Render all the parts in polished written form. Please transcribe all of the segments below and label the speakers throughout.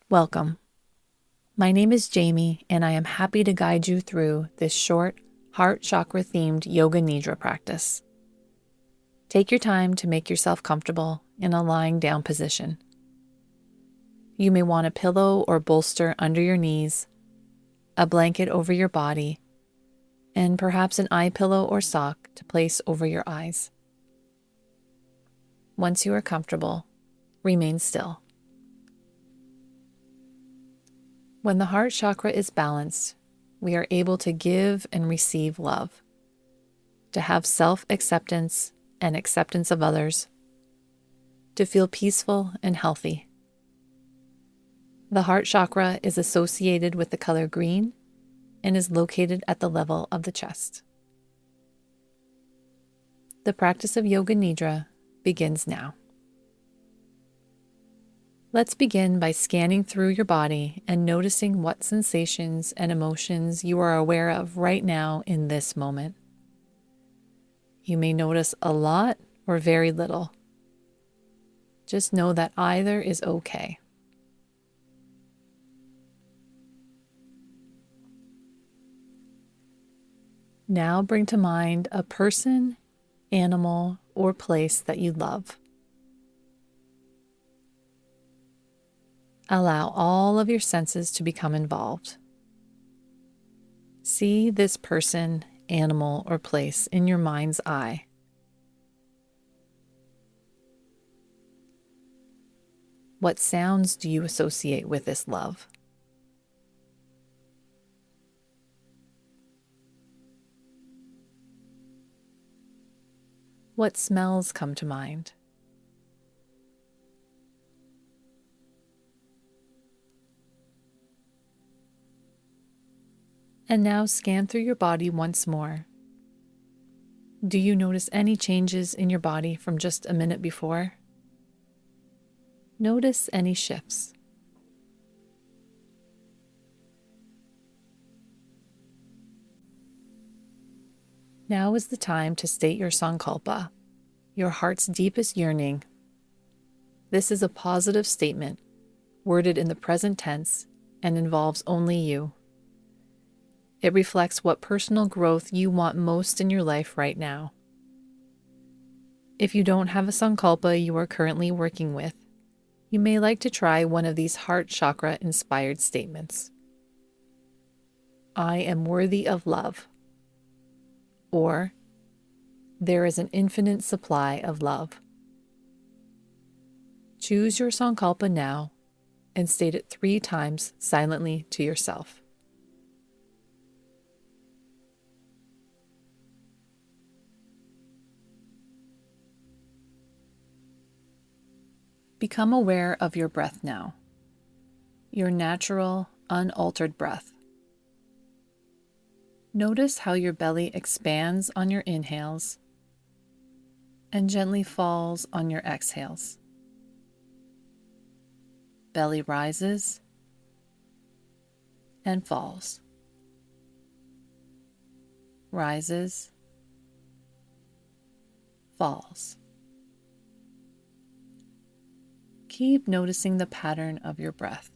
Speaker 1: Welcome. My name is Jaime, and I am happy to guide you through this short, Heart Chakra themed Yoga Nidra practice. Take your time to make yourself comfortable in a lying down position. You may want a pillow or bolster under your knees, a blanket over your body, and perhaps an eye pillow or sock to place over your eyes. Once you are comfortable, remain still. When the heart chakra is balanced, we are able to give and receive love, to have self-acceptance and acceptance of others, to feel peaceful and healthy. The heart chakra is associated with the color green and is located at the level of the chest. The practice of Yoga Nidra begins now. Let's begin by scanning through your body and noticing what sensations and emotions you are aware of right now in this moment. You may notice a lot or very little. Just know that either is okay. Now bring to mind a person, animal, or place that you love. Allow all of your senses to become involved. See this person, animal, or place in your mind's eye. What sounds do you associate with this love? What smells come to mind? And now scan through your body once more. Do you notice any changes in your body from just a minute before? Notice any shifts. Now is the time to state your sankalpa, your heart's deepest yearning. This is a positive statement, worded in the present tense, and involves only you. It reflects what personal growth you want most in your life right now. If you don't have a sankalpa you are currently working with, you may like to try one of these heart chakra inspired statements. I am worthy of love. Or, there is an infinite supply of love. Choose your sankalpa now and state it 3 times silently to yourself. Become aware of your breath now, your natural, unaltered breath. Notice how your belly expands on your inhales and gently falls on your exhales. Belly rises and falls, rises, falls. Keep noticing the pattern of your breath.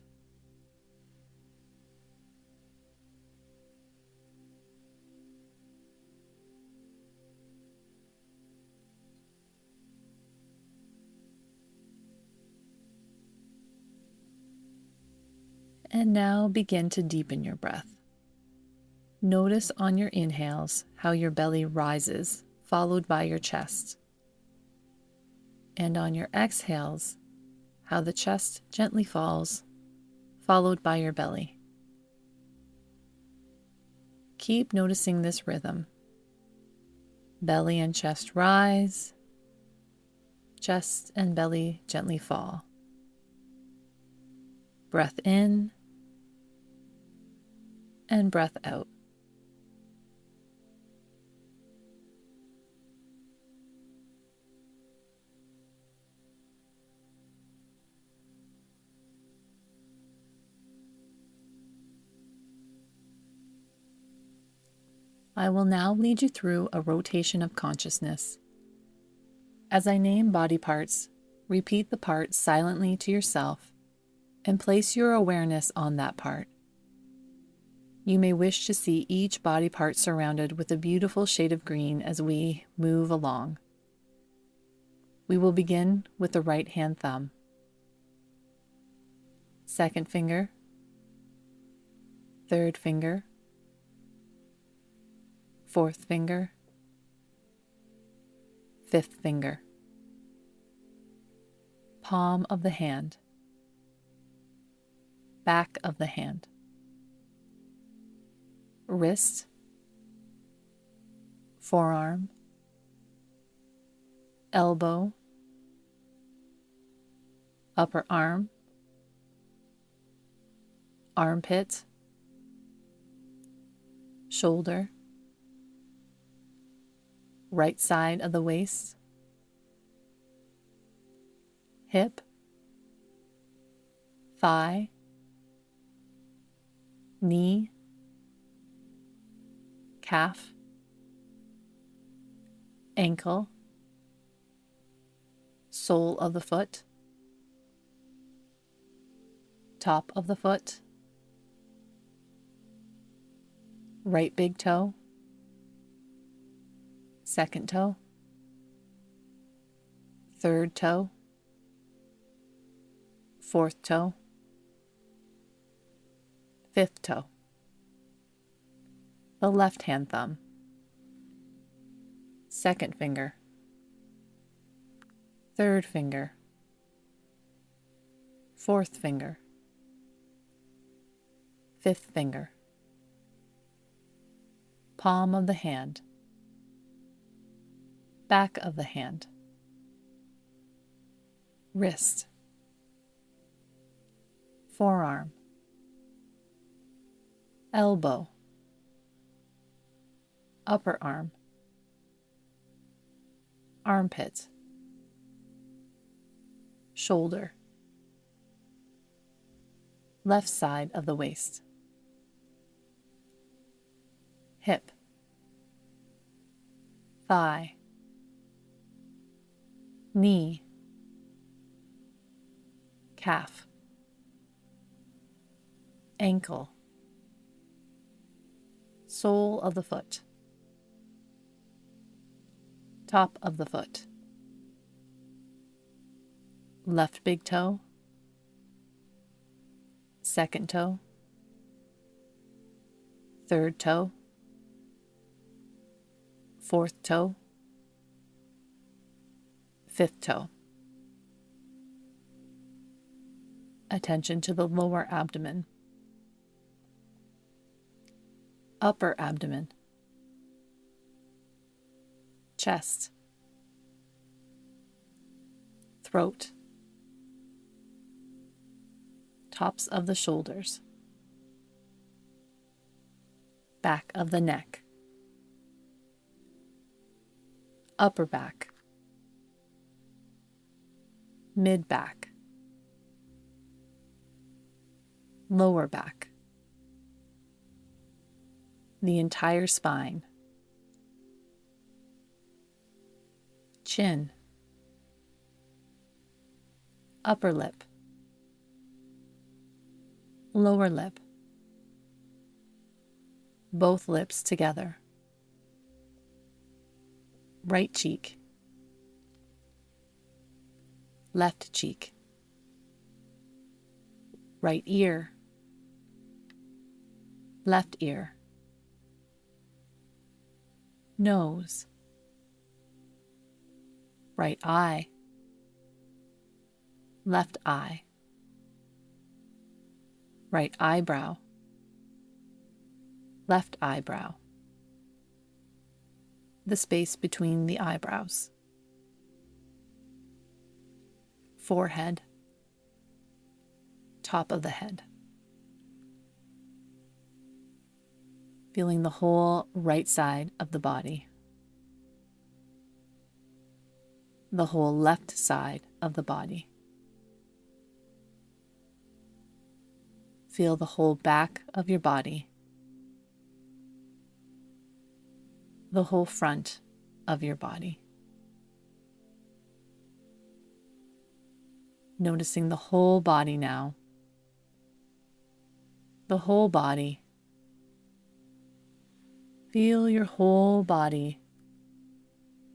Speaker 1: And now begin to deepen your breath. Notice on your inhales how your belly rises, followed by your chest. And on your exhales, how the chest gently falls, followed by your belly. Keep noticing this rhythm. Belly and chest rise, chest and belly gently fall. Breath in and breath out. I will now lead you through a rotation of consciousness. As I name body parts, repeat the part silently to yourself and place your awareness on that part. You may wish to see each body part surrounded with a beautiful shade of green as we move along. We will begin with the right hand thumb, second finger, third finger, fourth finger, fifth finger, palm of the hand, back of the hand, wrist, forearm, elbow, upper arm, armpit, shoulder, right side of the waist, hip, thigh, knee, calf, ankle, sole of the foot, top of the foot, right big toe, second toe, third toe, fourth toe, fifth toe, the left hand thumb, second finger, third finger, fourth finger, fifth finger, palm of the hand, back of the hand, wrist, forearm, elbow, upper arm, armpit, shoulder, left side of the waist, hip, thigh, knee, calf, ankle, sole of the foot, top of the foot, left big toe, second toe, third toe, fourth toe, fifth toe. Attention to the lower abdomen, upper abdomen, chest, throat, tops of the shoulders, back of the neck, upper back, mid back, lower back, the entire spine, chin, upper lip, lower lip, both lips together, right cheek, left cheek, right ear, left ear, nose, right eye, left eye, right eyebrow, left eyebrow, the space between the eyebrows, forehead, top of the head. Feeling the whole right side of the body, the whole left side of the body. Feel the whole back of your body, the whole front of your body. Noticing the whole body now the whole body. Feel your whole body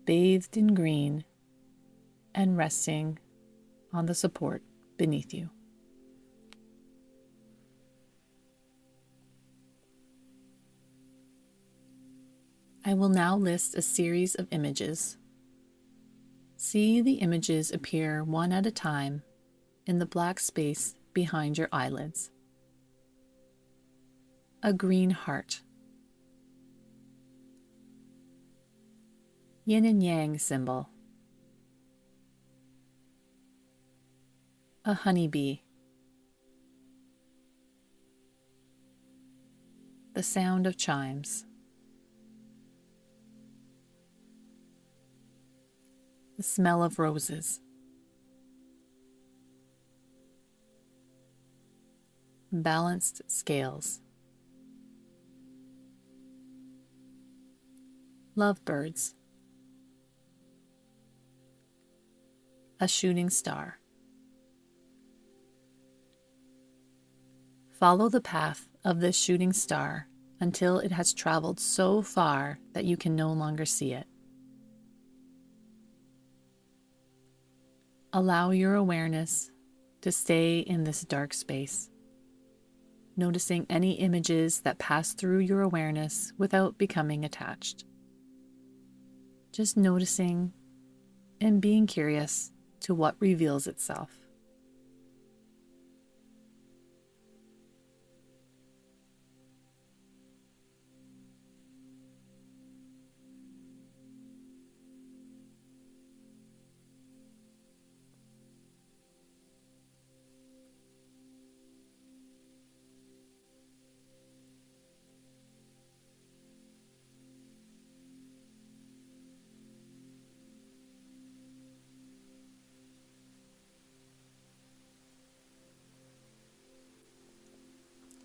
Speaker 1: bathed in green and resting on the support beneath you. I will now list a series of images. See the images appear one at a time in the black space behind your eyelids. A green heart. Yin and Yang symbol. A honeybee. The sound of chimes. The smell of roses. Balanced scales. Lovebirds. A shooting star. Follow the path of this shooting star until it has traveled so far that you can no longer see it. Allow your awareness to stay in this dark space, noticing any images that pass through your awareness without becoming attached. Just noticing and being curious to what reveals itself.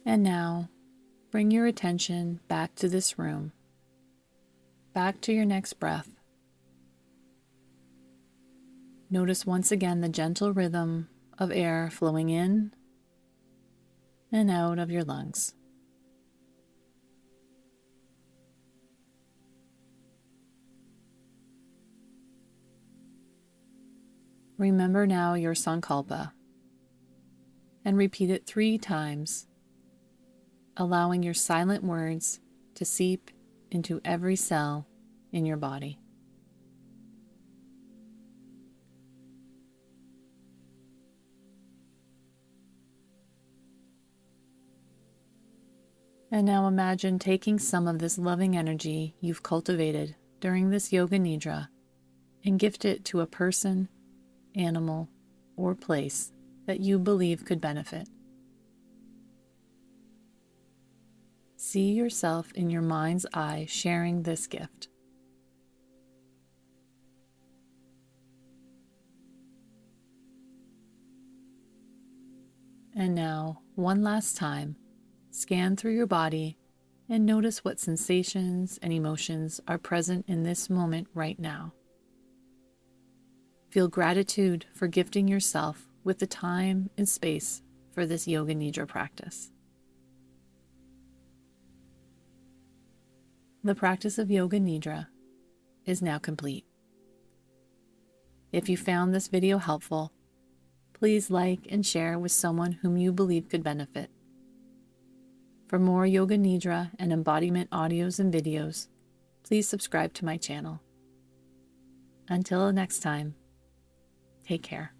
Speaker 1: And now, bring your attention back to this room, back to your next breath. Notice once again the gentle rhythm of air flowing in and out of your lungs. Remember now your sankalpa and repeat it 3 times, allowing your silent words to seep into every cell in your body. And now imagine taking some of this loving energy you've cultivated during this Yoga Nidra and gift it to a person, animal, or place that you believe could benefit. See yourself in your mind's eye sharing this gift. And now, one last time, scan through your body and notice what sensations and emotions are present in this moment right now. Feel gratitude for gifting yourself with the time and space for this Yoga Nidra practice. The practice of Yoga Nidra is now complete. If you found this video helpful, please like and share with someone whom you believe could benefit. For more Yoga Nidra and embodiment audios and videos, please subscribe to my channel. Until next time, take care.